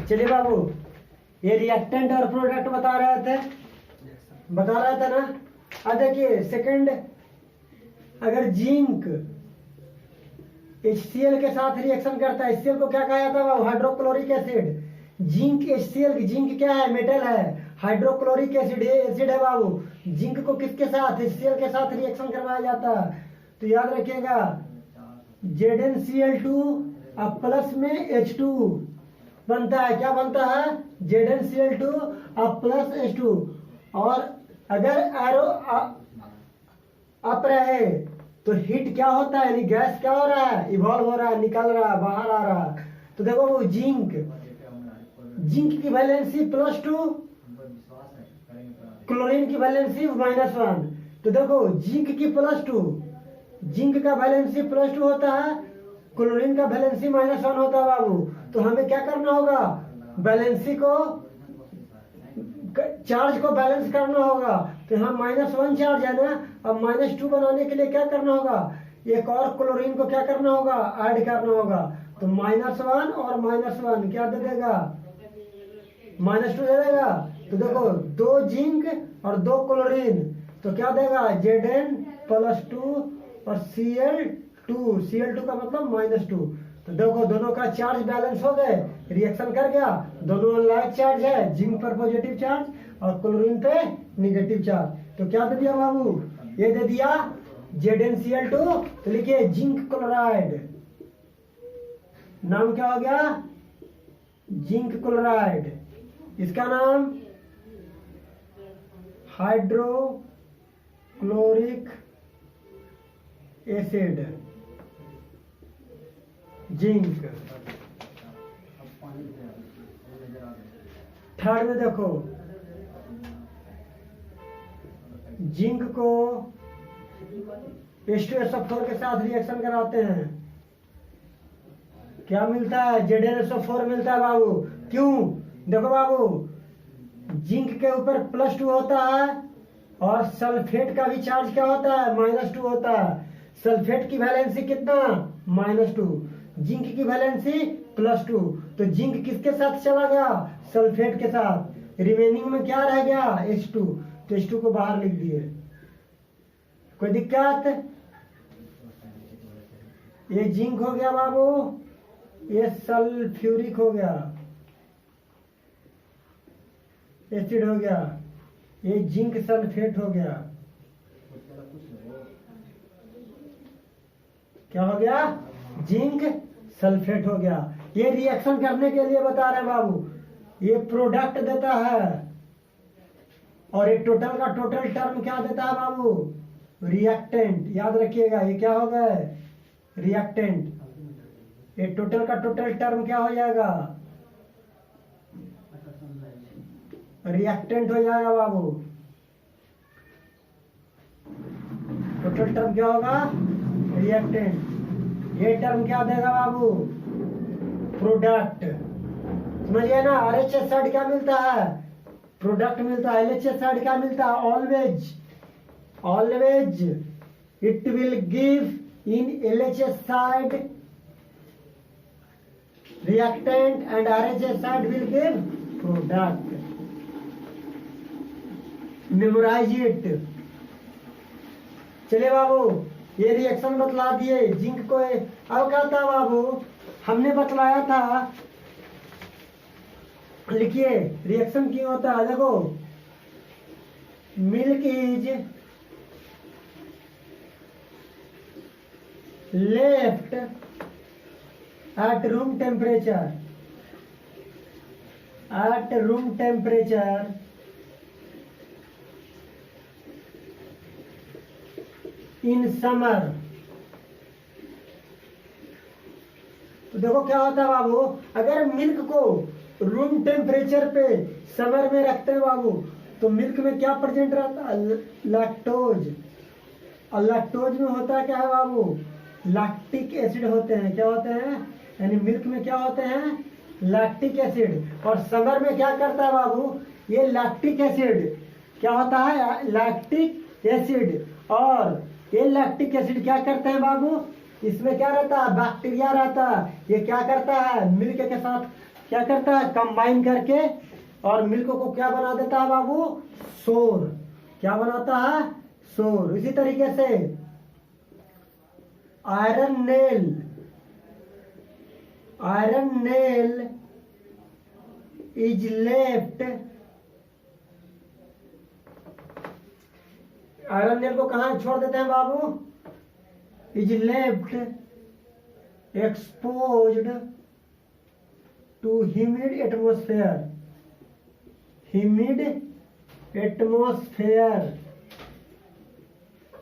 चलिए बाबू, ये रिएक्टेंट और प्रोडक्ट बता रहे थे ना। अब देखिए सेकंड, अगर जिंक HCl के साथ रिएक्शन करता है, HCl को क्या कहा जाता है बाबू? Hydrochloric acid. Zinc HCl, zinc क्या है? मेटल है। हाइड्रोक्लोरिक एसिड ये एसिड है बाबू। जिंक को किसके साथ? HCl के साथ रिएक्शन करवाया जाता है। तो याद रखिएगा ZnCl2 अब प्लस में H2 बनता है। क्या बनता है? ZnCl2 अब प्लस H2। और अगर एरो अप रहे तो हीट क्या होता है? यानी गैस क्या हो रहा है? इवॉल्व हो रहा है, निकल रहा है, बाहर आ रहा है। तो देखो वो जिंक की वैलेंसी +2, क्लोरीन की वैलेंसी -1। तो देखो जिंक की +2, जिंक का वैलेंसी +2 होता है, क्लोरीन का वैलेंसी -1 होता है बाबू। तो हमें क्या करना होगा? वैलेंसी को, चार्ज को बैलेंस करना होगा। तो यहाँ -1 चार्ज है ना, अब -2 बनाने के लिए क्या करना होगा? एक और क्लोरीन को क्या करना होगा? ऐड करना होगा। तो -1 और -1 क्या दे देगा? -2 दे देगा। तो देखो 2 जिंक और 2 क्लोरीन, तो क्या देगा? Zn+2 और Cl2 का मतलब -2। तो देखो दोनों का चार्ज बैलेंस हो गए, रिएक्शन कर गया, दोनों अनलाइक चार्ज है, जिंक पर पॉजिटिव चार्ज और क्लोरीन पे नेगेटिव चार्ज। तो क्या दे दिया बाबू? ये दे दिया ZnCl2। तो लिखिए जिंक क्लोराइड, नाम क्या हो गया? Zinc chloride. इसका नाम हाइड्रोक्लोरिक एसिड, जिंक। थर्ड में देखो, जिंक को H2SO4 के साथ रिएक्शन कराते हैं, क्या मिलता है? ZnSO4 मिलता है बाबू। क्यों? देखो बाबू, जिंक के ऊपर +2 होता है और सल्फेट का भी चार्ज क्या होता है? -2 होता है। सल्फेट की वैलेंसी कितना? -2। जिंक की वैलेंसी +2। तो जिंक किसके साथ चला गया? सल्फेट के साथ। रिमेनिंग में क्या रह गया? H2। तो H2 को बाहर लिख दिए। कोई दिक्कत? ये जिंक हो गया बाबू, ये सल्फ्यूरिक हो गया, एसिड हो गया, ये जिंक सल्फेट हो गया। क्या हो गया? जिंक सल्फेट हो गया। ये रिएक्शन करने के लिए बता रहे हैं बाबू, ये प्रोडक्ट देता है। और ये टोटल का टोटल टर्म क्या देता है बाबू? रिएक्टेंट। याद रखिएगा ये क्या हो गया? रिएक्टेंट। ये टोटल का टोटल टर्म क्या हो जाएगा? रिएक्टेंट हो जाएगा बाबू। टोटल टर्म क्या होगा? रिएक्टेंट। ये टर्म क्या देगा बाबू? प्रोडक्ट। समझिए ना। RHS साइड क्या मिलता है? प्रोडक्ट मिलता है। LHS साइड क्या मिलता है? Always it will give in LHS side reactant and RHS side will give product. Memorise it. चलिए बाबू, ये रिएक्शन बतला दिए जिंक को। अब क्या था बाबू? हमने बतलाया था, लिखिए रिएक्शन क्यों होता है। देखो, milk is left at room temperature, in summer. तो देखो क्या होता है बाबू, अगर मिल्क को रूम टेम्परेचर पे समर में रखते हैं बाबू, तो मिल्क में क्या प्रेजेंट रहता है? लैक्टोज। और लैक्टोज में होता है क्या है बाबू? लैक्टिक एसिड होते हैं। क्या होते हैं? यानी मिल्क में क्या होते हैं? Lactic acid. और समर में क्या करता है बाबू? ये लैक्टिक एसिड क्या होता है? Lactic acid. और ये लैक्टिक एसिड क्या करते हैं बाबू? इसमें क्या रहता है? बैक्टीरिया रहता है। ये क्या करता है? मिल्क के साथ क्या करता है, कंबाइन करके और मिल्क को क्या बना देता है बाबू, शोर। क्या बनाता है, शोर। इसी तरीके से iron nail is left, iron nail को कहां छोड़ देते हैं बाबू, is left exposed to humid atmosphere,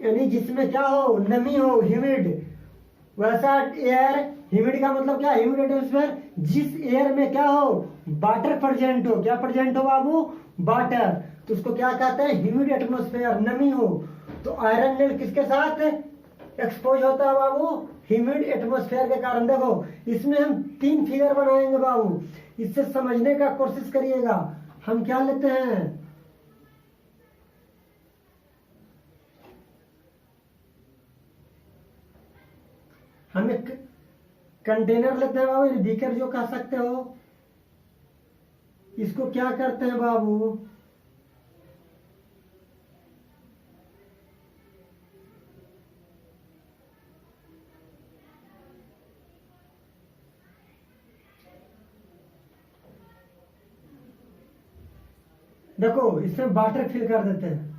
यानी जिसमें क्या हो, नमी हो, ह्यूमिड, वैसा एयर। ह्यूमिड का मतलब क्या, ह्यूमिड एटमोस्फेयर, जिस एयर में क्या हो, वाटर प्रेजेंट हो। क्या प्रेजेंट हो बाबू, वाटर, तो उसको क्या कहते हैं, ह्यूमिड एटमोस्फेयर, नमी हो। तो आयरन नेल किसके साथ एक्सपोज होता है बाबू, ह्यूमिड एटमोस्फेयर के कारण। देखो इसमें हम 3 फिगर बनाएंगे बाबू, इससे समझने का कोशिश करिएगा। हम क्या लेते हैं, हम एक कंटेनर लेते हैं बाबू, बीकर जो कह सकते हो। इसको क्या करते हैं बाबू, देखो इसमें वाटर फिल कर देते हैं।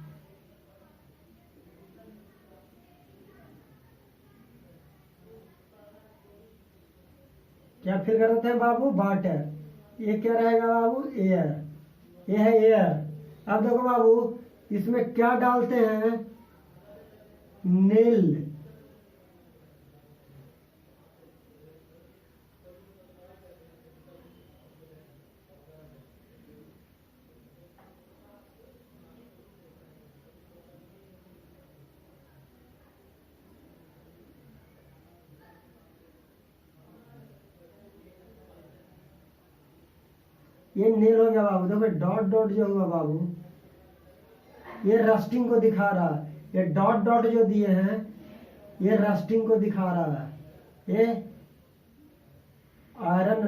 क्या फिल कर देते हैं बाबू, वाटर। ये क्या रहेगा बाबू, एयर, ये है एयर। अब देखो बाबू इसमें क्या डालते हैं, नेल। ये नेल हो गया बाबू। देखो डॉट डॉट जो हुआ बाबू, ये रस्टिंग को दिखा रहा है। ये डॉट डॉट जो दिए हैं ये रस्टिंग को दिखा रहा है। ये आयरन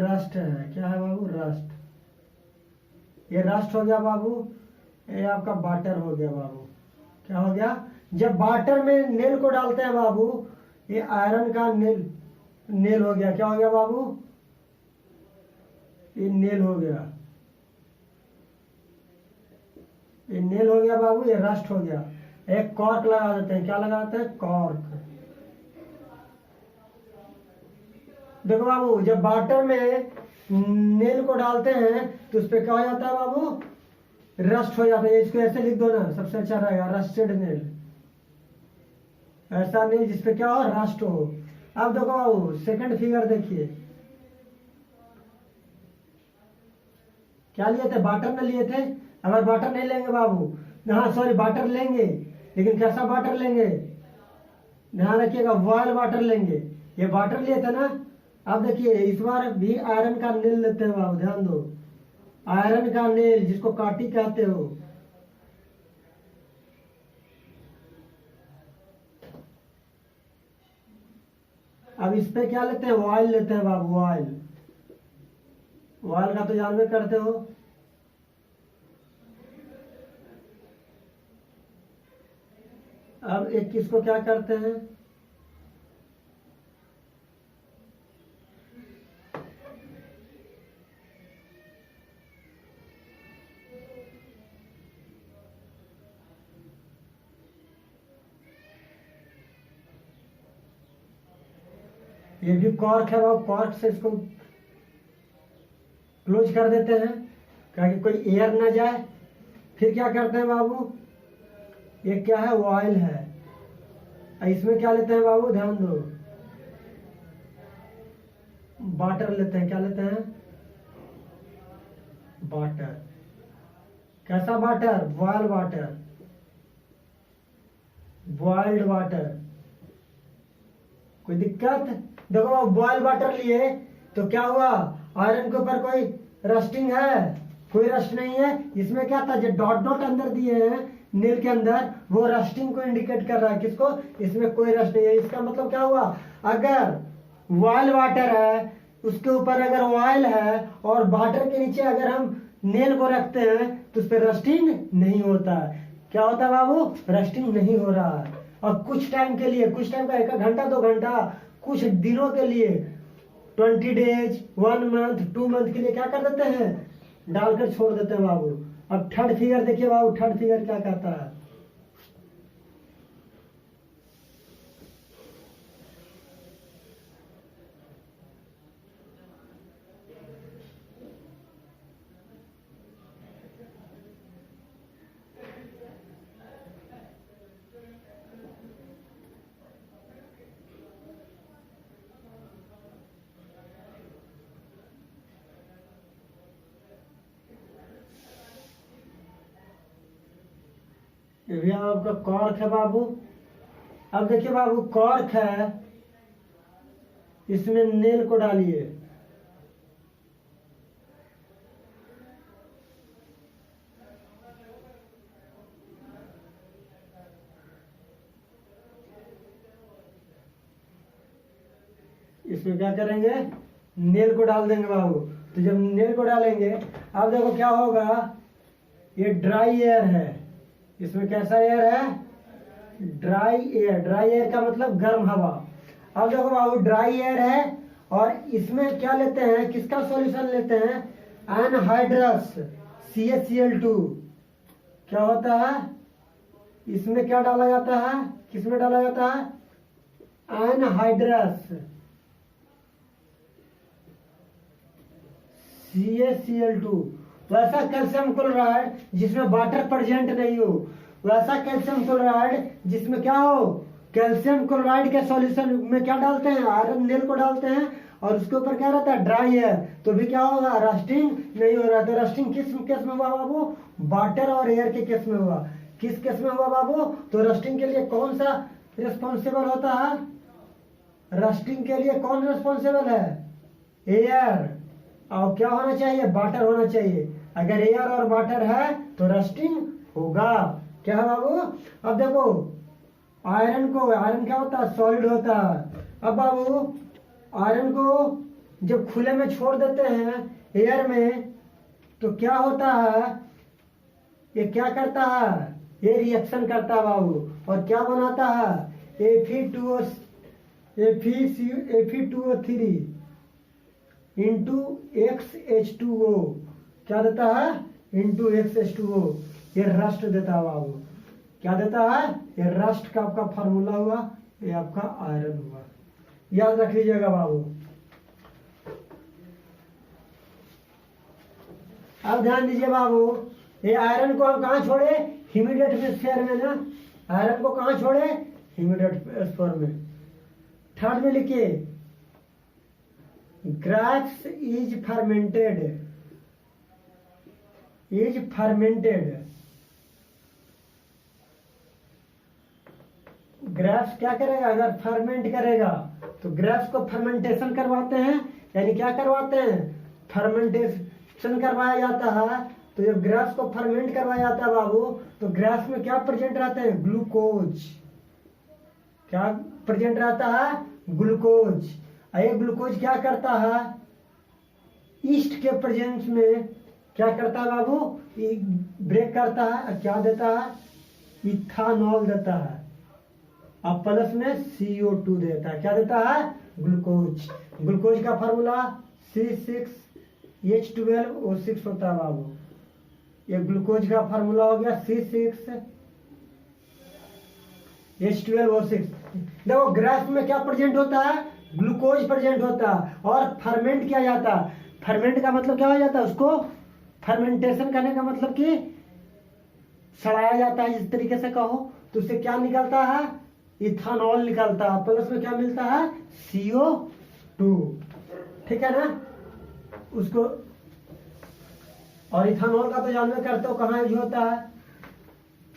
रस्ट है। क्या है बाबू, रस्ट। ये रस्ट हो गया बाबू। ये आपका वाटर हो गया बाबू। क्या हो गया, जब वाटर में नेल को डालते हैं बाबू, ये आयरन का नेल हो गया। क्या हो गया बाबू, ये नेल हो गया। ये नेल हो गया बाबू, ये रस्ट हो गया। एक कॉर्क लगा देते हैं। क्या लगाते हैं, कॉर्क। देखो बाबू जब वाटर में नेल को डालते हैं तो उस पर क्या हो जाता है बाबू, रस्ट हो जाता है। इसको ऐसे लिख दो ना, सबसे अच्छा रहेगा, रस्टेड नेल। ऐसा नेल जिसपे क्या हो, रस्ट हो। अब देखो बाबू सेकंड फिगर देखिए, क्या लिए थे, वाटर न लिए थे। अगर वाटर नहीं लेंगे बाबू, हाँ सॉरी वाटर लेंगे, लेकिन कैसा वाटर लेंगे, ध्यान रखिएगा, बॉयल वाटर लेंगे। ये वाटर लिए थे ना। अब देखिए इस बार भी आयरन का नेल लेते हैं बाबू, ध्यान दो, आयरन का नेल जिसको काटी कहते हो। अब इस पे क्या लेते हैं, ऑयल लेते हैं बाबू, ऑयल। ऑयल का तो जानबे करते हो। अब एक किसको क्या करते हैं, ये भी कॉर्क है बाबू। कॉर्क से इसको क्लोज कर देते हैं ताकि कोई एयर ना जाए। फिर क्या करते हैं बाबू, ये क्या है, ऑयल है। इसमें क्या लेते हैं बाबू, ध्यान दो, वाटर लेते हैं। क्या लेते हैं, वाटर। कैसा water, boil water, boiled water. कोई दिक्कत, देखो बॉयल वाटर लिए तो क्या हुआ, आयरन के ऊपर कोई रस्टिंग है, कोई रस्ट नहीं है। इसमें क्या था, जो डॉट डॉट अंदर दिए हैं नील के अंदर, वो रस्टिंग को इंडिकेट कर रहा है। किसको, इसमें कोई रस्ट नहीं है। इसका मतलब क्या हुआ, अगर बॉयल वाटर है उसके ऊपर अगर ऑयल है और वाटर के नीचे अगर हम नेल को रखते हैं तो उस पर रस्टिंग नहीं होता है। क्या होता है बाबू? रस्टिंग नहीं हो रहा है। और कुछ टाइम के लिए, कुछ टाइम का 1 घंटा 2 घंटा, कुछ दिनों के लिए 20 डेज 1 मंथ 2 मंथ के लिए क्या कर देते हैं? डालकर छोड़ देते हैं बाबू। अब थर्ड फिगर देखिए बाबू, थर्ड फिगर क्या कहता है? ये भी आपका कॉर्क है बाबू। अब देखिए बाबू, कॉर्क है, इसमें नेल को डालिए। इसमें क्या करेंगे? नेल को डाल देंगे बाबू। तो जब नेल को डालेंगे, अब देखो क्या होगा, ये ड्राई एयर है। इसमें कैसा एयर है? Dry air. ड्राई एयर का मतलब गर्म हवा। अब देखो बाबू, ड्राई एयर है और इसमें क्या लेते हैं? किसका सॉल्यूशन लेते हैं? Anhydrous CaCl2। क्या होता है? इसमें क्या डाला जाता है? किसमें डाला जाता है? Anhydrous CaCl2। वैसा कैल्शियम क्लोराइड जिसमें वाटर प्रेजेंट नहीं हो, वैसा कैल्शियम क्लोराइड जिसमें क्या हो? कैल्शियम क्लोराइड के सॉल्यूशन में क्या डालते हैं? आयरन नेल को डालते हैं और उसके ऊपर क्या रहता है? ड्राई है। तो भी क्या होगा? रस्टिंग नहीं हो रहा। तो रस्टिंग किस केस में हुआ बाबू? वाटर और एयर के केस में हुआ। किस केस में हुआ बाबू? तो रस्टिंग के लिए कौन सा रिस्पॉन्सिबल होता है? रस्टिंग के लिए कौन रिस्पॉन्सिबल है? एयर। और क्या होना चाहिए? वाटर होना चाहिए। अगर एयर और वाटर है तो रस्टिंग होगा। क्या है बाबू? अब देखो, आयरन क्या होता है? सॉलिड होता है। अब बाबू, आयरन को जब खुले में छोड़ देते हैं एयर में तो क्या होता है? ये क्या करता है? ये रिएक्शन करता है बाबू और क्या बनाता है? Fe2O3 into XH2O। क्या देता है? Into XH2O। ये रस्ट देता है बाबू। क्या देता है? ये रस्ट का आपका फार्मूला हुआ, ये आपका आयरन हुआ। याद रख लीजिएगा बाबू। अब ध्यान दीजिए बाबू, ये आयरन को हम कहाँ छोड़े? ह्यूमिड एटमॉस्फेयर में ना। आयरन को कहाँ छोड़े? ह्यूमिड एटमॉस्फेयर में। थर्ड में लिखिए, ग्रेप्स इज फर्मेंटेड। ग्रेप्स क्या करेगा? अगर फर्मेंट करेगा तो ग्रेप्स को फर्मेंटेशन करवाते हैं। यानी क्या करवाते हैं? फर्मेंटेशन करवाया जाता है। तो जब ग्रेप्स को फर्मेंट करवाया जाता है बाबू, तो ग्रेप्स में क्या प्रेजेंट रहते हैं? ग्लूकोज। क्या प्रेजेंट रहता है? ग्लूकोज। ये ग्लूकोज क्या करता है? ईस्ट के प्रेजेंस में क्या करता है बाबू? ब्रेक करता है। क्या देता है? इथानॉल देता है। अब प्लस में CO2 देता है। क्या देता है? ग्लूकोज। ग्लूकोज का फार्मूला C6H12O6 होता है बाबू। ये ग्लूकोज का फार्मूला हो गया C6H12O6। देखो, ग्रेप्स में क्या प्रेजेंट होता है? ग्लूकोज प्रेजेंट होता है और फर्मेंट किया जाता है। फर्मेंट का मतलब क्या हो जाता है? उसको फर्मेंटेशन करने का मतलब कि सड़ाया जाता है, इस तरीके से कहो। तो उससे क्या निकलता है? इथानॉल निकलता है। प्लस में क्या मिलता है? CO2। ठीक है ना? उसको, और इथानॉल का तो जानवे करते हो कहाँ यूज होता है?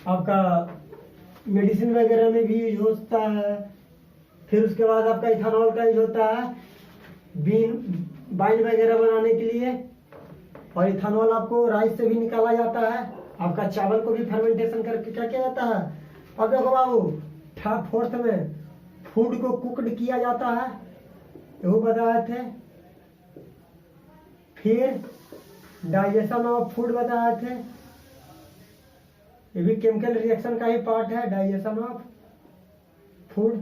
आपका मेडिसिन वगैरह में भी यूज होता है। फिर उसके बाद आपका इथानॉल का यूज होता है वाइन वगैरह बनाने के लिए। और इथानॉल आपको राइस से भी निकाला जाता है। आपका चावल को भी फर्मेंटेशन करके क्या किया जाता है? अब देखो बाबू, फोर्थ में फूड को कुकड किया जाता है, वो बताए थे। फिर डाइजेशन ऑफ फूड बताए थे, ये भी केमिकल रिएक्शन का ही पार्ट है, डाइजेशन ऑफ फूड।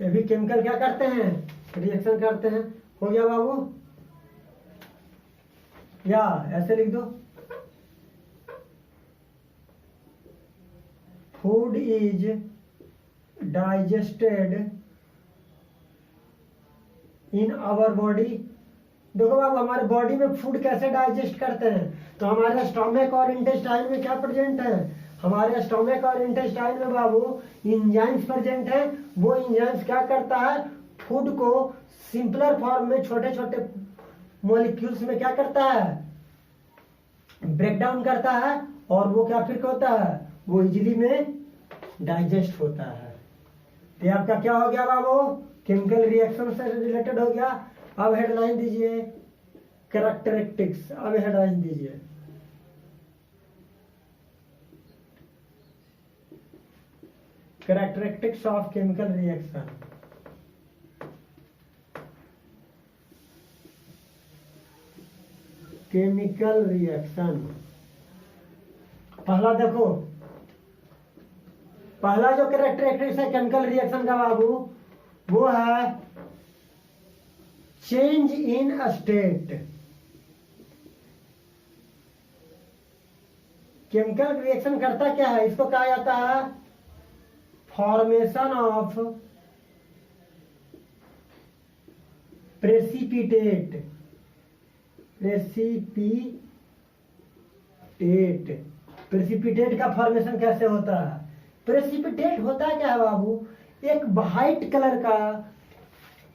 ये भी केमिकल क्या करते हैं, रिएक्शन करते हैं। हो गया बाबू, या ऐसे लिख दो, food is digested in our body. देखो बाबू, हमारे बॉडी में फूड कैसे डाइजेस्ट करते हैं, तो हमारे स्टोमक और इंटेस्टाइन में क्या प्रेजेंट है, हमारे स्टोमक और इंटेस्टाइन में बाबू इंजाइम्स प्रेजेंट है। वो इंजाइम्स क्या करता है, फूड को सिंपलर फॉर्म में छोटे छोटे मॉलिक्यूल्स में क्या करता है, ब्रेक डाउन करता है, और वो क्या फिर होता है, वो इजीली में डाइजेस्ट होता है। तो आपका क्या हो गया बाबू, केमिकल रिएक्शन से रिलेटेड हो गया। अब हेडलाइन दीजिए कैरेक्टरिस्टिक्स, अब हेडलाइन दीजिए characteristics of chemical reaction. Chemical reaction, पहला देखो, पहला जो कैरेक्टरिस्टिक्स है केमिकल रिएक्शन का बाबू, वो है change in state. Chemical reaction करता क्या है, इसको कहा जाता है फॉर्मेशन ऑफ प्रेसिपिटेट। प्रेसिपिटेट का फॉर्मेशन कैसे होता है, प्रेसिपिटेट होता क्या है बाबू, एक व्हाइट कलर का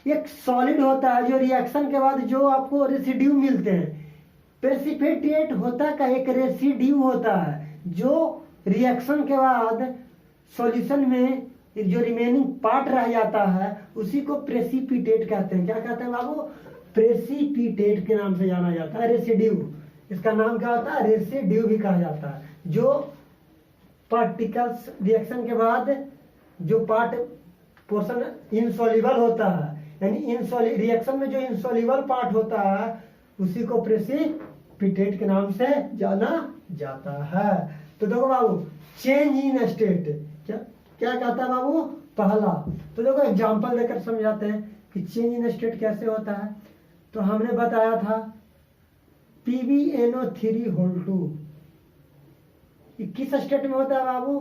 एक सॉलिड होता है जो रिएक्शन के बाद जो आपको रेसिड्यू मिलते हैं। प्रेसिपिटेट होता का एक रेसिड्यू होता है जो रिएक्शन के बाद सॉल्यूशन में जो रिमेनिंग पार्ट रह जाता है, उसी को प्रेसिपिटेट कहते हैं। क्या कहते हैं बाबू, प्रेसिपिटेट के नाम से जाना जाता है, रेसिड्यू। इसका नाम क्या होता है, रेसिड्यू भी कहा जाता है। जो पार्टिकल्स रिएक्शन के बाद जो पार्ट पोर्शन इनसॉल्युबल होता है, यानी रिएक्शन में जो इनसॉल्युबल पार्ट होता है, उसी को प्रेसिपिटेट के नाम से जाना जाता है। तो देखो बाबू, चेंज इन स्टेट क्या क्या कहता है बाबू, पहला। तो देखो एग्जांपल देकर समझाते हैं कि चेंज इन स्टेट कैसे होता है। तो हमने बताया था PbNO3 किस स्टेट में होता है बाबू,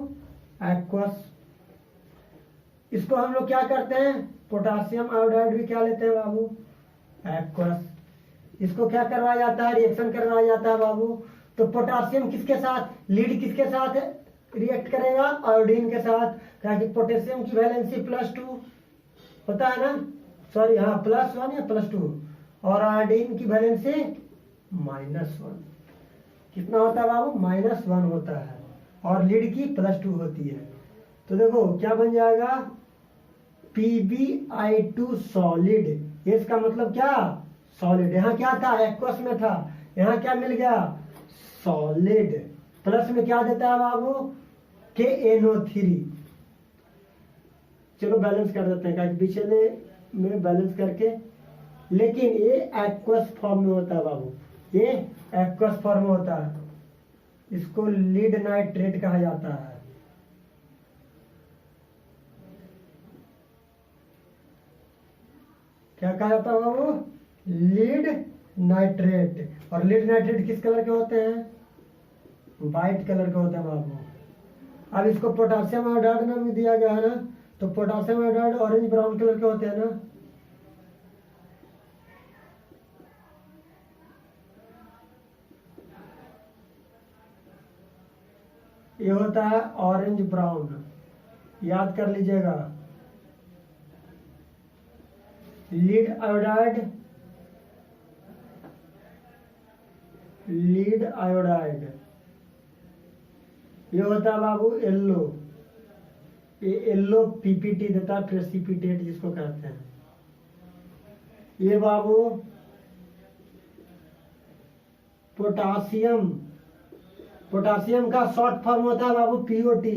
एक्वस। इसको हम लोग क्या करते हैं, पोटासियम आयोडाइड भी क्या लेते हैं बाबू, एक्वस। इसको क्या करवाया जाता है, रिएक्शन करवाया जाता है बाबू। तो पोटासियम किसके साथ, लीड किसके साथ रिएक्ट करेगा, आयोडीन के साथ, क्योंकि पोटेशियम की वैलेंसी +2 होता है ना, सॉरी हाँ +1 या +2, और आयोडीन की वैलेंसी -1। कितना होता है बाबू, -1 होता है, और लीड की +2 होती है। तो देखो क्या बन जाएगा, PbI2 सॉलिड। इसका मतलब क्या, सॉलिड। यहाँ क्या था, एक्वस में था, यहाँ क्या मिल गया, सॉलिड। प्लस में क्या देता है बाबू, KNO3। चलो बैलेंस कर देते हैं, पिछले में बैलेंस करके। लेकिन ये एक्वस फॉर्म में होता है बाबू, ये एक्वस फॉर्म में होता है। इसको लीड नाइट्रेट कहा जाता है। क्या कहा जाता है बाबू, लीड नाइट्रेट। और लीड नाइट्रेट किस कलर के होते हैं, व्हाइट कलर के होता है बाबू। अब इसको पोटासियम आयोडाइड नाम दिया गया है ना, तो potassium iodide orange brown colour के होते हैं ना। ये होता है ऑरेंज ब्राउन, याद कर लीजिएगा। Lead iodide, lead iodide. ये होता है बाबू येलो, ये येलो पीपीटी देता है, प्रेसिपिटेट जिसको कहते हैं। ये बाबू पोटासियम, पोटासियम का शॉर्ट फॉर्म होता है बाबू POT।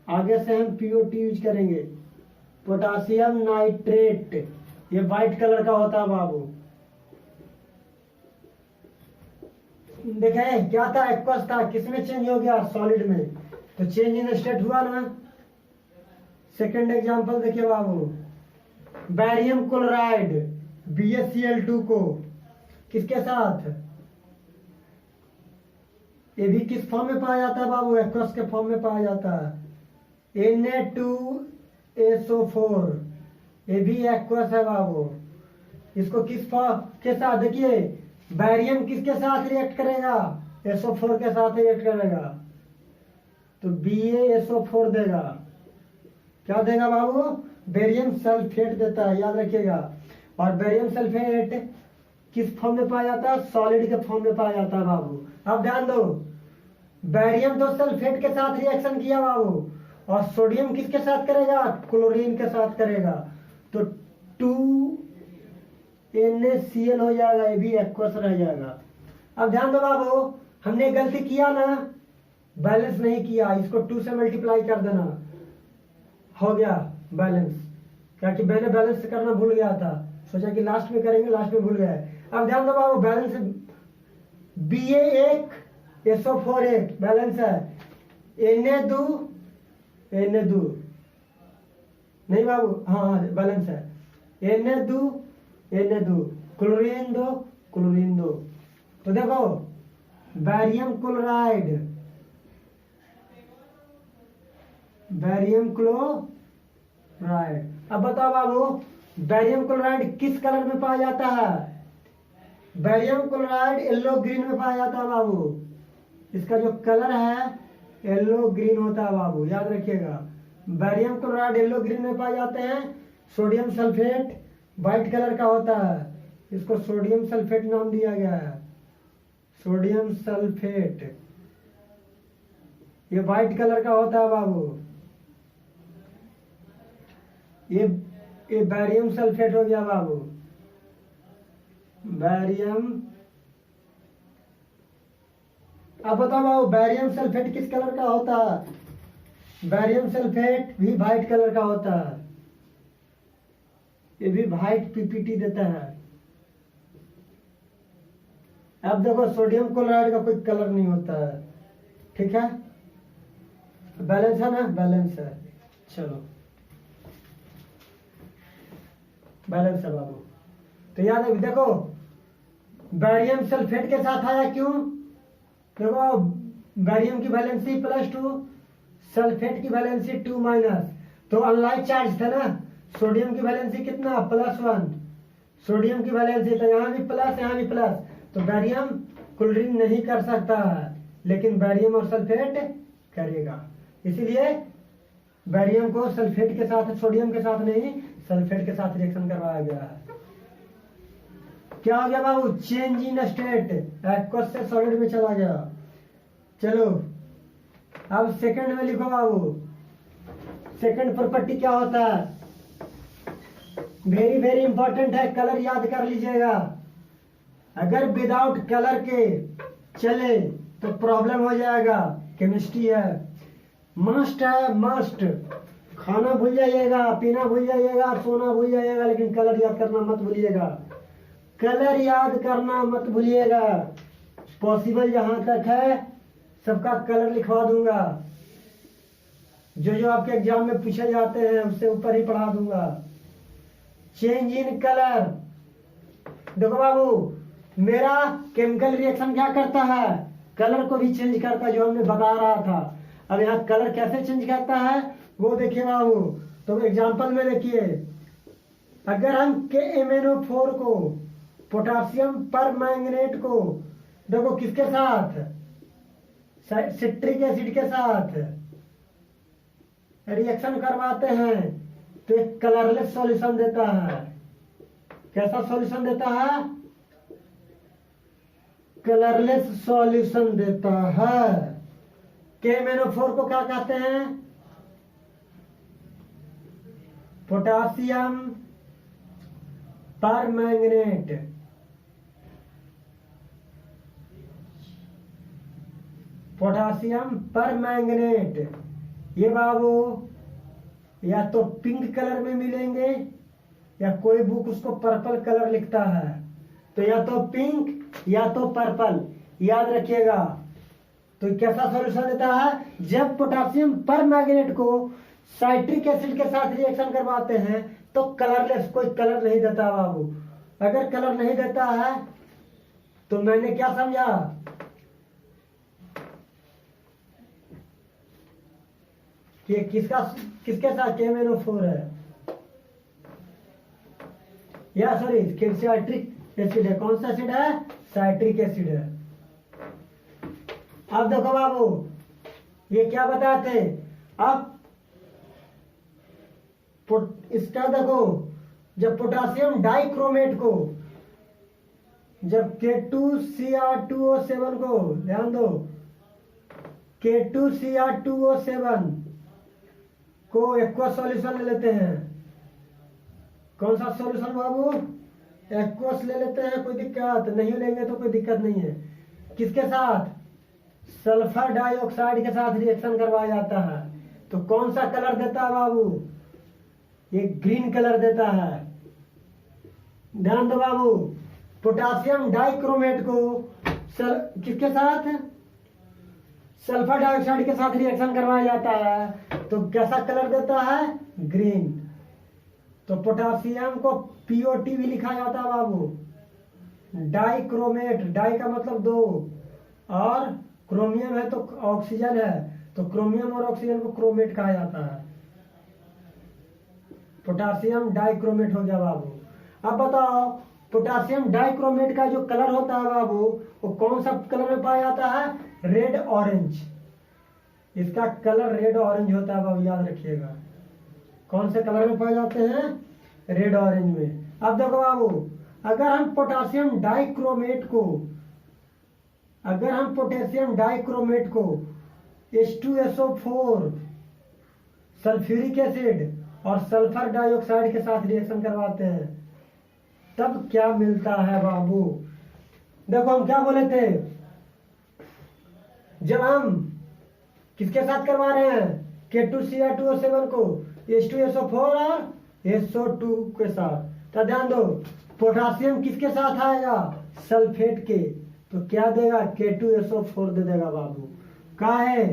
आगे से हम POT यूज करेंगे, पोटासियम नाइट्रेट। ये व्हाइट कलर का होता है बाबू। देखे क्या था, एक्वस था, किसमें चेंज हो गया, सॉलिड में, तो चेंज इन स्टेट हुआ ना। सेकंड एग्जांपल देखिए बाबू, बैरियम क्लोराइड BaCl2 को किसके साथ, ये भी किस फॉर्म में पाया जाता है बाबू, एक्वस के फॉर्म में पाया जाता है, Na2SO4, ये भी एक्वस है बाबू। इसको किस फॉर्म के साथ, देखिए बैरियम किसके साथ रिएक्ट करेगा, SO4 के साथ रिएक्ट करेगा, तो BaSO4 देगा, क्या देगा बाबू, बेरियम सल्फेट देता है, याद रखिएगा। और बेरियम सल्फेट किस फॉर्म में पाया जाता है, सॉलिड के फॉर्म में पाया जाता है बाबू। अब ध्यान दो, बेरियम तो सल्फेट के साथ रिएक्शन किया बाबू, और सोडियम किसके साथ करेगा, क्लोरीन के साथ करेगा, तो 2NaCl हो जाएगा, ये भी एक्वस रह जाएगा। अब ध्यान दो बाबू, हमने गलती किया ना, बैलेंस नहीं किया, इसको 2 से मल्टीप्लाई कर देना, हो गया बैलेंस, क्या कि मैंने बैलेंस करना भूल गया था, सोचा कि लास्ट में करेंगे, लास्ट में भूल गए। अब ध्यान दो बाबू, बैलेंस Ba1SO4 एक बैलेंस है, Na2 नहीं बाबू, हाँ बैलेंस है, Na2 क्लोरीन दो, तो देखो बैरियम क्लोराइड अब बताओ बाबू, बैरियम क्लोराइड किस कलर में पाया जाता है, बैरियम क्लोराइड येलो ग्रीन में पाया जाता है बाबू, इसका जो कलर है येलो ग्रीन होता है बाबू, याद रखिएगा। बैरियम क्लोराइड येलो ग्रीन में पाए जाते हैं, सोडियम सल्फेट व्हाइट कलर का होता है, इसको सोडियम सल्फेट नाम दिया गया है, सोडियम सल्फेट, ये व्हाइट कलर का होता है बाबू, ये बैरियम सल्फेट हो गया बाबू, बैरियम। अब बताओ बाबू, बैरियम सल्फेट किस कलर का होता है, बैरियम सल्फेट भी व्हाइट कलर का होता है, ये भी व्हाइट PPT देता है। अब देखो सोडियम क्लोराइड का कोई कलर नहीं होता है, ठीक है, बैलेंस है ना, बैलेंस है, चलो बैलेंस है बाबू। तो याद है, देखो बैरियम सल्फेट के साथ आया, क्यों, देखो बैरियम की वैलेंसी +2, सल्फेट की वैलेंसी 2-, तो अनलाइक चार्ज था ना, सोडियम की वैलेंसी कितना, +1, सोडियम की वैलेंसी, तो यहाँ भी प्लस यहाँ भी प्लस, तो बैरियम क्लोरीन नहीं कर सकता है, लेकिन बैरियम और सल्फेट करेगा, इसलिए बैरियम को सल्फेट के साथ, सोडियम के साथ नहीं, सल्फेट के साथ रिएक्शन करवाया गया है। क्या हो गया बाबू, चेंज इन स्टेट, एक्वस से सॉलिड में चला गया। चलो अब सेकंड में लिखो बाबू, सेकंड प्रॉपर्टी क्या होता है, वेरी वेरी इंपॉर्टेंट है, कलर याद कर लीजिएगा, अगर विदाउट कलर के चले तो प्रॉब्लम हो जाएगा, केमिस्ट्री है, मस्ट है, मस्ट, खाना भूल जाइएगा, पीना भूल जाइएगा, सोना भूल जाइएगा, लेकिन कलर याद करना मत भूलिएगा, कलर याद करना मत भूलिएगा। पॉसिबल जहां तक है सबका कलर लिखवा दूंगा, जो जो आपके एग्जाम में पूछे जाते हैं उससे ऊपर ही पढ़ा दूंगा। चेंज इन कलर, देखो बाबू मेरा केमिकल रिएक्शन क्या करता है, कलर को भी चेंज करता है, जो हमने बता रहा था। अब यहाँ कलर कैसे चेंज करता है वो देखिए बाबू, तो एग्जांपल में देखिए, अगर हम KMnO4 को पोटासियम परमैंगनेट को देखो किसके साथ, सिट्रिक एसिड के साथ रिएक्शन करवाते हैं तो एक कलरलेस सॉल्यूशन देता है। कैसा सॉल्यूशन देता है, कलरलेस सॉल्यूशन देता है। KMnO4 को क्या कहते हैं, पोटासियम परमैंगनेट। पोटासियम परमैंगनेट ये बाबू या तो पिंक कलर में मिलेंगे या कोई बुक उसको पर्पल कलर लिखता है, तो या तो पिंक या तो पर्पल, याद रखिएगा। तो कैसा सॉल्यूशन देता है, जब पोटासियम पर मैग्नेट को साइट्रिक एसिड के साथ रिएक्शन करवाते हैं तो कलरलेस, कोई कलर नहीं देता बाबू। अगर कलर नहीं देता है तो मैंने क्या समझा कि किसके साथ KMnO4 है, या सॉरी साइट्रिक एसिड है। कौन सा एसिड है, साइट्रिक एसिड है। अब देखो बाबू, ये क्या बताते, अब इसका देखो, जब पोटासियम डाइक्रोमेट को, जब K2Cr2O7 को, ध्यान दो, K2Cr2O7 को एक्वस सॉल्यूशन ले लेते हैं। कौन सा सॉल्यूशन बाबू, एक्वस ले लेते हैं, कोई दिक्कत नहीं, लेंगे तो कोई दिक्कत नहीं है। किसके साथ, सल्फर डाइऑक्साइड के साथ रिएक्शन करवाया जाता है। तो कौन सा कलर देता है बाबू, ये ग्रीन कलर देता है। ध्यान दो बाबू, पोटासियम डाइक्रोमेट को किसके साथ, सल्फर डाइऑक्साइड के साथ रिएक्शन करवाया जाता है तो कैसा कलर देता है, ग्रीन। तो पोटासियम को POT भी लिखा जाता है बाबू। डाइक्रोमेट, डाई का मतलब दो, और क्रोमियम है तो ऑक्सीजन है, तो क्रोमियम और ऑक्सीजन को क्रोमेट कहा जाता है। पोटासियम डाइक्रोमेट हो गया बाबू। अब बताओ, पोटासियम डाइक्रोमेट का जो कलर होता है बाबू, वो कौन सा कलर में पाया जाता है, रेड ऑरेंज। इसका कलर रेड ऑरेंज होता है बाबू, याद रखिएगा। कौन से कलर में पाए जाते हैं, रेड ऑरेंज में। अब देखो बाबू, अगर हम पोटासियम डाइक्रोमेट को H2SO4 सल्फ्यूरिक एसिड और सल्फर डाइऑक्साइड के साथ रिएक्शन करवाते हैं तब क्या मिलता है बाबू। देखो हम क्या बोले थे, जब हम किसके साथ करवा रहे हैं, K2Cr2O7 को H2SO4 और SO2 के साथ। तो ध्यान दो, पोटासियम किसके साथ आएगा, सल्फेट के, तो क्या देगा, K2SO4 दे देगा बाबू। क्या है,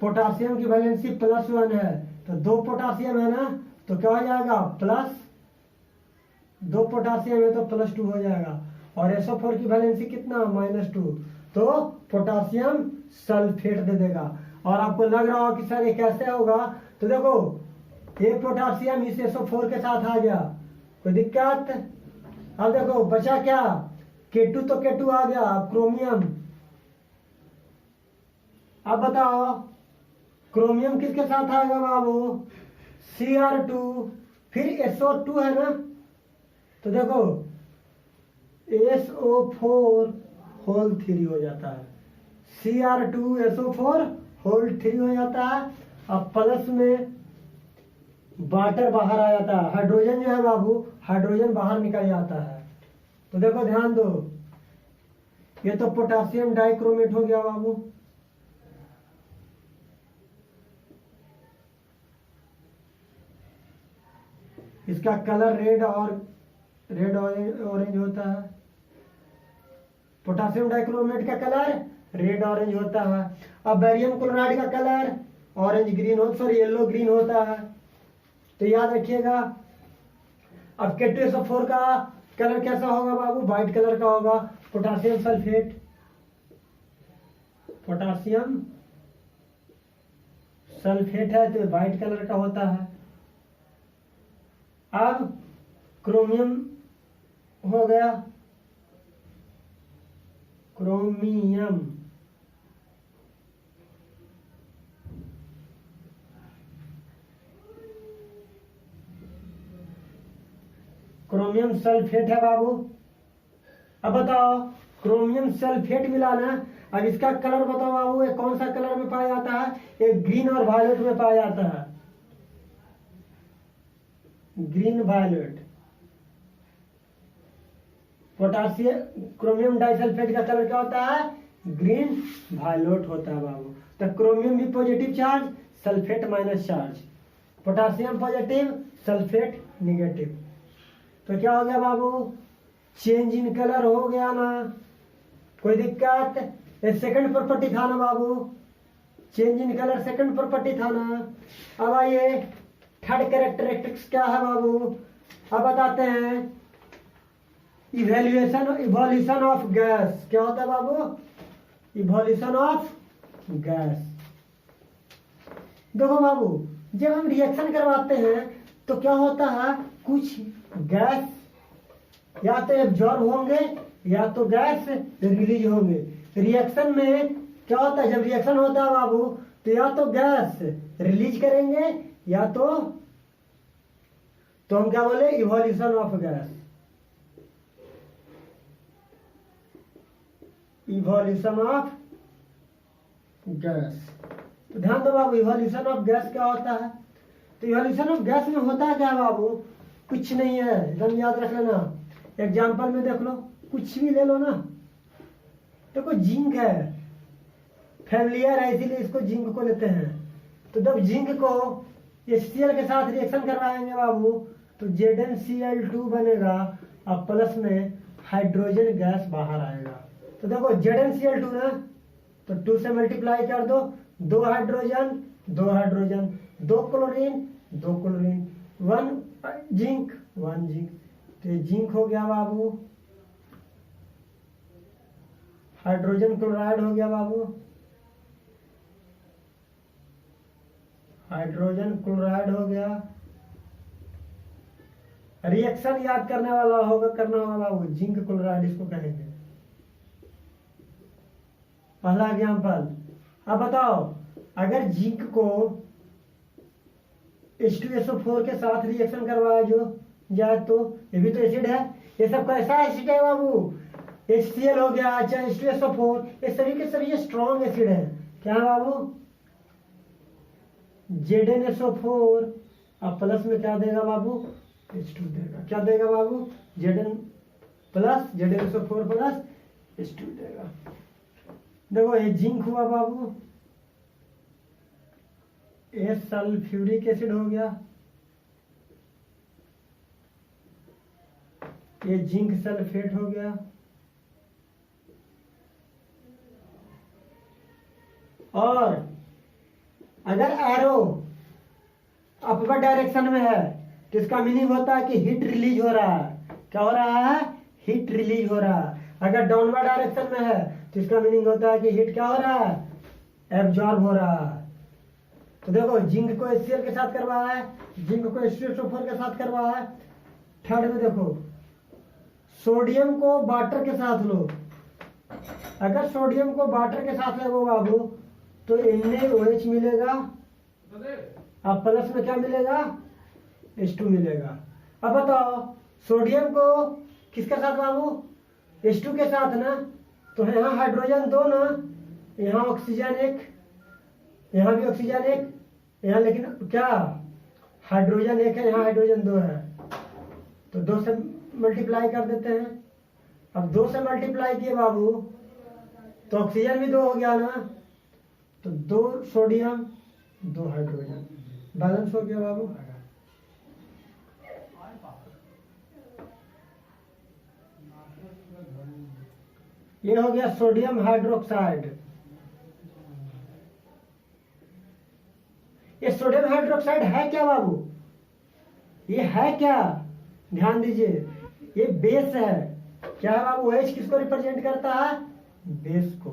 पोटासियम की वैलेंसी +1 है, तो 2 पोटासियम है ना, तो क्या हो जाएगा, +2 पोटासियम है तो +2 हो जाएगा। और SO4 की वैलेंसी कितना, -2, तो पोटासियम सल्फेट दे देगा। और आपको लग रहा हो कि सर ये कैसे होगा, तो देखो ये पोटासियम इस SO4 के साथ आ गया, कोई दिक्कत। अब देखो बचा क्या, K2 तो K2 आ गया, क्रोमियम। अब बताओ क्रोमियम किसके साथ आएगा बाबू, Cr2, फिर SO2 है ना, तो देखो SO4 होल 3 हो जाता है, Cr2SO4 होल 3 हो जाता है। अब प्लस में वाटर बाहर आ जाता है, हाइड्रोजन जो है बाबू, हाइड्रोजन बाहर निकल जाता है। तो देखो ध्यान दो, ये तो पोटासियम डाइक्रोमेट हो गया बाबू। इसका कलर रेड ऑरेंज होता है। पोटासियम डाइक्रोमेट का कलर रेड ऑरेंज होता है। अब बेरियम क्लोराइड का colour orange green yellow green होता है। तो याद रखिएगा। अब K2SO4 का कलर कैसा होगा बाबू, व्हाइट कलर का होगा। पोटासियम सल्फेट है तो व्हाइट कलर का होता है। अब क्रोमियम हो गया, क्रोमियम सल्फेट है बाबू। अब बताओ क्रोमियम सल्फेट मिलाना। अब इसका कलर बताओ बाबू, ये कौन सा कलर में पाया जाता है, एक ग्रीन और वायलेट में पाया जाता है, green violet. Potassium chromium disulphate का कलर क्या होता है, ग्रीन वायलेट होता है बाबू। तो क्रोमियम भी positive charge, sulphate minus charge, potassium positive, sulphate negative. तो क्या हो गया बाबू, चेंज इन कलर हो गया ना, कोई दिक्कत। ये सेकंड प्रॉपर्टी था ना बाबू, change in colour second property था ना। अब आइए थर्ड कैरेक्टरिस्टिक्स क्या है बाबू, अब बताते हैं इवोल्यूशन ऑफ गैस। क्या होता है बाबू, इवोल्यूशन ऑफ गैस। देखो बाबू, जब हम रिएक्शन करवाते हैं तो क्या होता है, कुछ गैस या तो एब्जॉर्ब होंगे या तो गैस रिलीज होंगे। रिएक्शन में क्या होता है, जब रिएक्शन होता है बाबू तो या तो गैस रिलीज करेंगे या तो हम क्या बोले, evolution of gas, evolution of gas. तो ध्यान दो बाबू, इवोल्यूशन ऑफ गैस क्या होता है। तो इवोल्यूशन ऑफ गैस में होता है क्या बाबू, कुछ नहीं है, एकदम याद रख लेना। एग्जाम्पल में देख लो, कुछ भी ले लो ना। देखो जिंक है, फैमिलियर है इसीलिए इसको जिंक को लेते हैं। तो जब जिंक को HCl के साथ रिएक्शन करवाएंगे बाबू तो ZnCl2 बनेगा और प्लस में हाइड्रोजन गैस बाहर आएगा। तो देखो ZnCl2 ना, तो 2 से मल्टीप्लाई कर दो, 2 hydrogen 2 hydrogen, 2 chlorine 2 chlorine, 1 zinc 1 zinc. तो ये जिंक हो गया बाबू, हाइड्रोजन क्लोराइड हो गया बाबू, हाइड्रोजन क्लोराइड हो गया। रिएक्शन याद करने वाला होगा, करना होगा बाबू, जिंक क्लोराइड इसको कहेंगे। पहला एग्जाम्पल। अब बताओ, अगर जिंक को H2SO4 के साथ रिएक्शन करवाया जो जाए तो ये भी तो एसिड है। ये सब कैसा एसिड है बाबू, HCl हो गया, चाहे H2SO4, ये सभी के सभी स्ट्रॉन्ग एसिड है। क्या है बाबू, ZnSO4 और प्लस में क्या देगा बाबू, H2 देगा। क्या देगा बाबू, ZnSO4 प्लस H2 देगा। देखो ये जिंक हुआ बाबू, ये सल्फ्यूरिक एसिड हो गया, ये जिंक सल्फेट हो गया, और अगर एरो अपवर्ड डायरेक्शन में है तो इसका मीनिंग होता है कि हीट रिलीज हो रहा है। क्या हो रहा है, हीट रिलीज हो रहा है। अगर डाउनवर्ड डायरेक्शन में है तो इसका मीनिंग होता है कि हीट क्या हो रहा है, एब्जॉर्ब हो रहा है। तो देखो जिंक को HCl के साथ करवाया है, जिंक को H2SO4 के साथ करवाया है। थर्ड में देखो, सोडियम को वाटर के साथ लो। अगर सोडियम को वाटर के साथ लगो बाबू तो NaOH मिलेगा और प्लस में क्या मिलेगा, H2 मिलेगा। अब बताओ सोडियम को किसके साथ बाबू, H2 के साथ ना, तो यहाँ हाइड्रोजन 2 ना, यहाँ ऑक्सीजन 1, यहाँ भी ऑक्सीजन 1, यहाँ लेकिन क्या हाइड्रोजन 1 है, यहाँ हाइड्रोजन 2 है। तो 2 से मल्टीप्लाई कर देते हैं। अब 2 से मल्टीप्लाई किए बाबू तो ऑक्सीजन भी 2 हो गया ना, तो 2 सोडियम 2 हाइड्रोजन, बैलेंस हो गया बाबू। ये हो गया सोडियम हाइड्रोक्साइड। ये सोडियम हाइड्रोक्साइड है क्या बाबू, ये है क्या, ध्यान दीजिए, ये बेस है। क्या है बाबू, OH किसको रिप्रेजेंट करता है, बेस को।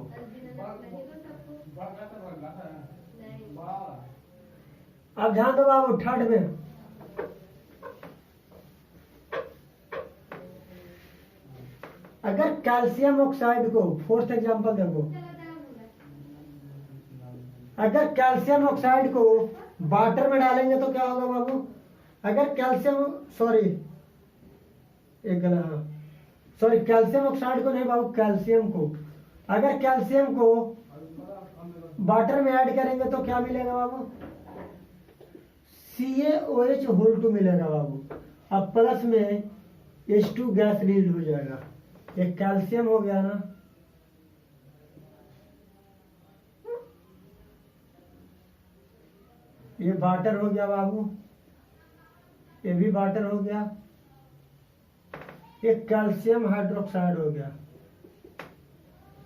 अब ध्यान दो बाबू, थर्ड में अगर कैल्शियम ऑक्साइड को, फोर्थ एग्जांपल देखो, अगर कैल्शियम ऑक्साइड को वाटर में डालेंगे तो क्या होगा बाबू, अगर कैल्शियम कैल्शियम ऑक्साइड को नहीं बाबू, कैल्शियम को, अगर कैल्शियम को वाटर में ऐड करेंगे तो क्या मिलेगा बाबू, CaOH2 मिलेगा बाबू। अब प्लस में H2 गैस रिलीज हो जाएगा। एक कैल्शियम हो गया ना, ये वाटर हो गया बाबू, ये भी वाटर हो गया, ये कैल्शियम हाइड्रोक्साइड हो गया,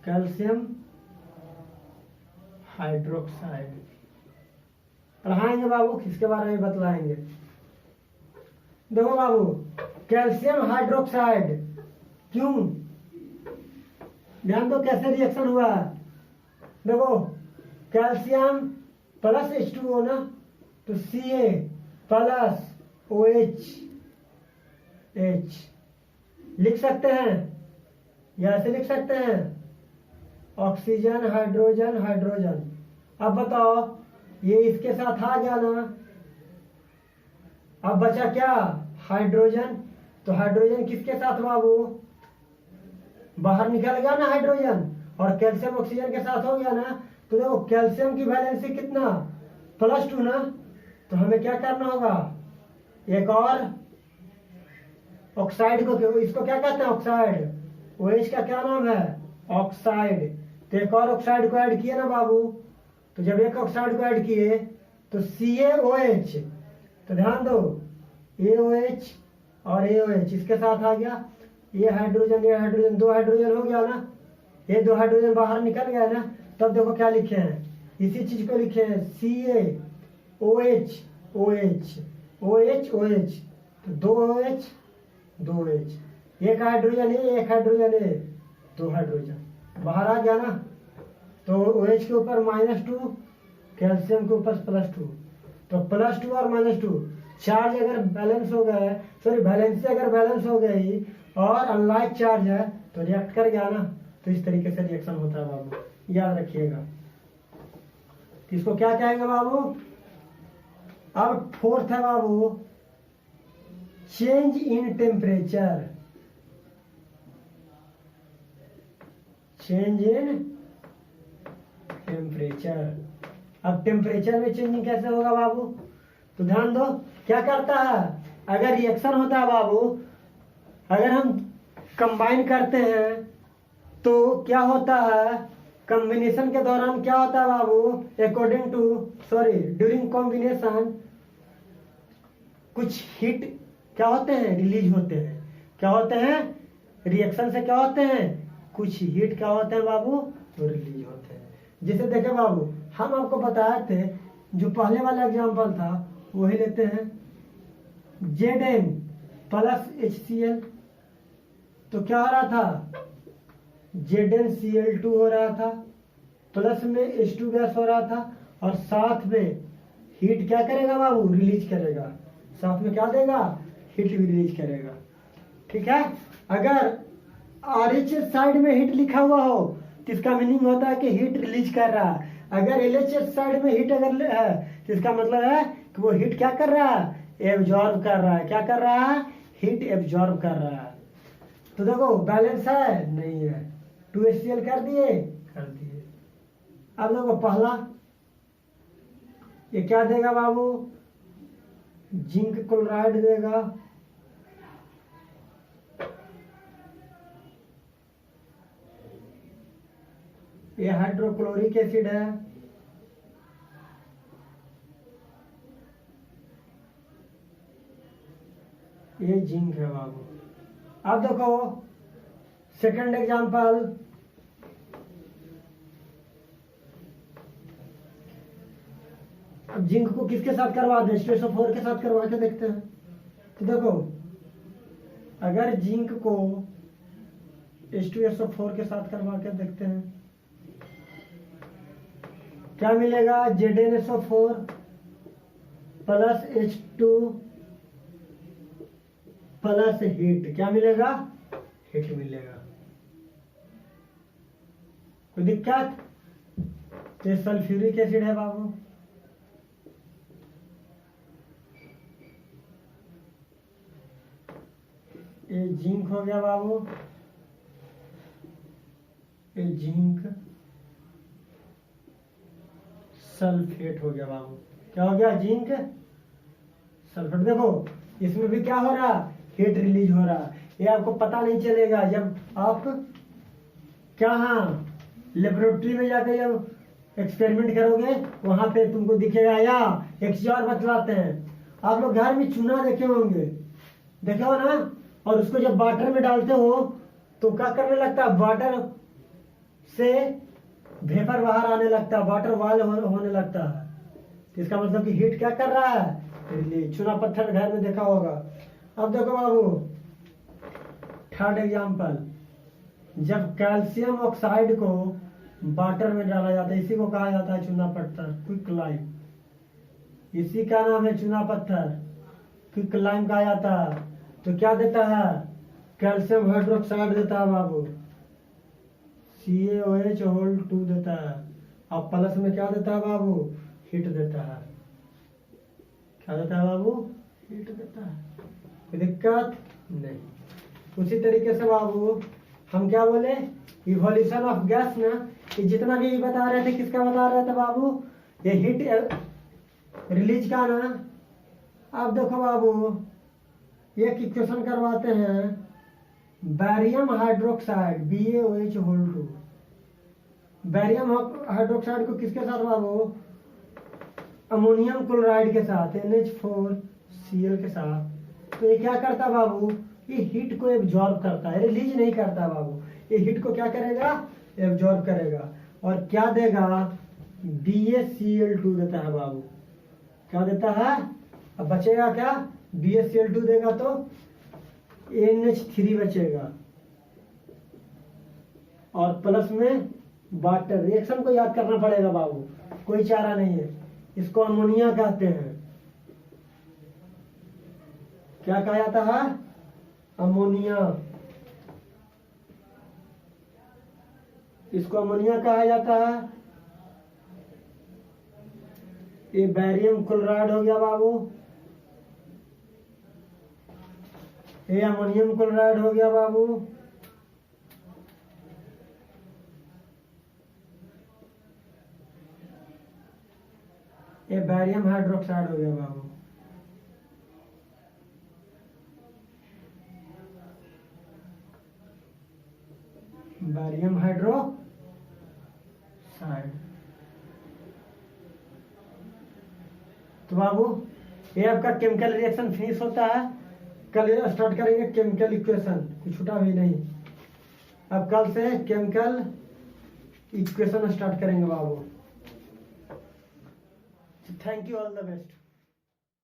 कैल्शियम हाइड्रोक्साइड पढ़ाएंगे बाबू, किसके बारे में बतलाएंगे। देखो बाबू, कैल्शियम हाइड्रोक्साइड, क्यों, ध्यान दो कैसे रिएक्शन हुआ है। देखो कैल्शियम प्लस H2O ना, तो Ca प्लस OH H लिख सकते हैं, या ऐसे लिख सकते हैं, ऑक्सीजन हाइड्रोजन हाइड्रोजन। अब बताओ ये इसके साथ आ गया ना, अब बचा क्या, हाइड्रोजन। तो हाइड्रोजन किसके साथ बाबू, बाहर निकल गया ना हाइड्रोजन, और कैल्शियम ऑक्सीजन के साथ हो गया ना। तो देखो कैल्शियम की वैलेंसी कितना, +2 ना, तो हमें क्या करना होगा, एक और ऑक्साइड को, इसको क्या कहते हैं, ऑक्साइड, OH का क्या नाम है, ऑक्साइड। तो एक और ऑक्साइड को ऐड किए ना बाबू, तो जब एक ऑक्साइड को ऐड किए तो CaOH, तो ध्यान दो AOH और AOH इसके साथ आ गया, ये हाइड्रोजन दो हाइड्रोजन हो गया ना, ये दो हाइड्रोजन बाहर निकल गया ना। तब देखो क्या लिखे हैं, इसी चीज को लिखे हैं CaOH OH OH OH, तो 2OH 2H, एक हाइड्रोजन है एक हाइड्रोजन है, दो हाइड्रोजन बाहर आ गया ना। तो OH के ऊपर -2, कैल्शियम के ऊपर +2, तो +2 और -2 चार्ज अगर बैलेंस हो गए, सॉरी वैलेंसी अगर बैलेंस हो गई और अनलाइक चार्ज है तो रिएक्ट कर गया ना। तो इस तरीके से रिएक्शन होता है बाबू, याद रखिएगा। इसको क्या कहेंगे बाबू। अब फोर्थ है बाबू, change in temperature, change in temperature. अब टेम्परेचर में चेंजिंग कैसे होगा बाबू, तो ध्यान दो क्या करता है, अगर रिएक्शन होता है बाबू, अगर हम कंबाइन करते हैं तो क्या होता है, कॉम्बिनेशन के दौरान क्या होता है बाबू, अकॉर्डिंग टू ड्यूरिंग कॉम्बिनेशन कुछ हीट क्या होते हैं, रिलीज होते हैं। क्या होते हैं, रिएक्शन से क्या होते हैं, कुछ हीट क्या होते हैं बाबू, तो रिलीज होते हैं। जैसे देखे बाबू, हम आपको बताए थे, जो पहले वाला एग्जांपल था वही लेते हैं, Zn प्लस HCl, तो क्या हो रहा था, ZnCl2 हो रहा था, प्लस में H2 गैस हो रहा था, और साथ में हीट क्या करेगा बाबू, रिलीज करेगा, साथ में क्या देगा, हीट भी रिलीज करेगा। ठीक है, अगर RHS साइड में हीट लिखा हुआ हो तो इसका मीनिंग होता है कि हीट रिलीज कर रहा है। अगर LHS साइड में हीट अगर है तो इसका मतलब है कि वो हीट क्या कर रहा है, एब्जॉर्ब कर रहा है। क्या कर रहा है, हीट एब्जॉर्ब कर रहा है। तो देखो बैलेंस है, नहीं है, 2HCl कर दिए, कर दिए। अब देखो पहला ये क्या देगा बाबू, जिंक क्लोराइड देगा, ये हाइड्रोक्लोरिक एसिड है, ये जिंक है बाबू। अब देखो सेकंड एग्जांपल, अब जिंक को किसके साथ करवा दें, H2SO4 के साथ करवा के देखते हैं। तो देखो अगर जिंक को H2SO4 के साथ करवा के देखते हैं, क्या मिलेगा, ZnSO4 plus H2 plus heat, क्या मिलेगा, हीट मिलेगा। कोई दिक्कत, तो सल्फ्यूरिक एसिड है बाबू, ये जिंक हो गया बाबू, ये जिंक सल्फेट हो गया बाबू। क्या हो गया, जिंक सल्फेट। देखो इसमें भी क्या हो रहा, हीट रिलीज हो रहा। ये आपको पता नहीं चलेगा जब आप क्या, हाँ, लेबोरेटरी में जाकर जब एक्सपेरिमेंट करोगे वहां पे तुमको दिखेगा। या एक चीज और बतलाते हैं, आप लोग घर में चूना देखे होंगे, देखे हो ना, और उसको जब वाटर में डालते हो तो क्या करने लगता है, वाटर से वेपर बाहर आने लगता है, वाटर बॉयल होने लगता है। तो इसका मतलब कि हीट क्या कर रहा है, रिलीज। चूना पत्थर घर में देखा होगा। अब देखो बाबू, थर्ड एग्जाम्पल, जब कैल्शियम ऑक्साइड को वाटर में डाला जाता है, इसी को कहा जाता है चूना पत्थर, क्विक लाइम। इसी का नाम है चूना पत्थर, क्विक लाइम कहा जाता है। तो क्या देता है, कैल्शियम हाइड्रोक्साइड देता है बाबू, CaOH2 देता है। अब प्लस में क्या देता है बाबू, हीट देता है। क्या देता है बाबू, हीट देता है। कोई दिक्कत नहीं। उसी तरीके से बाबू हम क्या बोले, इवोल्यूशन ऑफ गैस ना, ये जितना भी बता रहे थे, किसका बता रहे थे बाबू, ये हीट रिलीज का ना। अब देखो बाबू, एक इक्वेशन करवाते हैं, barium hydroxide BaOH2। Barium hydroxide को किसके साथ बाबू, अमोनियम क्लोराइड के साथ, NH4Cl के साथ। तो ये क्या करता बाबू, ये हीट को एब्जॉर्ब करता है, रिलीज नहीं करता बाबू। ये हीट को क्या करेगा, एब्जॉर्ब करेगा। और क्या देगा, BaCl2 देता है बाबू। क्या देता है, अब बचेगा क्या, BaCl2 देगा तो NH3 बचेगा, और प्लस में वाटर। रिएक्शन को याद करना पड़ेगा बाबू, कोई चारा नहीं है। इसको अमोनिया कहते हैं। क्या कहा जाता है, अमोनिया। इसको अमोनिया कहा जाता है। ये बैरियम क्लोराइड हो गया बाबू, ये अमोनियम क्लोराइड हो गया बाबू, ये बैरियम हाइड्रोक्साइड हो गया बाबू। Barium hydroxide. तो बाबू ये आपका केमिकल रिएक्शन फिनिश होता है। कल स्टार्ट करेंगे केमिकल इक्वेशन, कुछ छूटा भी नहीं। अब कल से केमिकल इक्वेशन स्टार्ट करेंगे बाबू। Thank you, all the best.